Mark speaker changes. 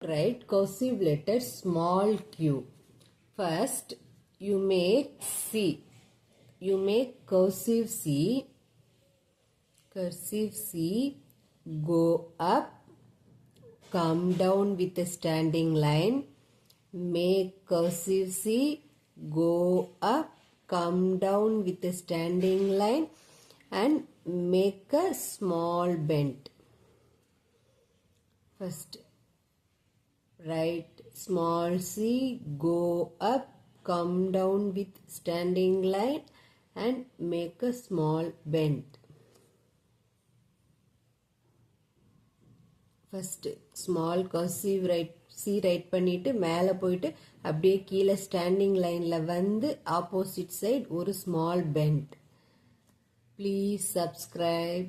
Speaker 1: write cursive letter small q. First, you make C. You make cursive C. Cursive C. Go up. Come down with a standing line. Make cursive C. Go up. Come down with a standing line. And make a small bend. First, write small c, go up, come down with standing line and make a small bend. First, small cursive C write பண்ணிட்டு மேலே போயிட்டு அப்படியே கீழே standing லைனில் வந்து opposite side ஒரு small bend. Please subscribe.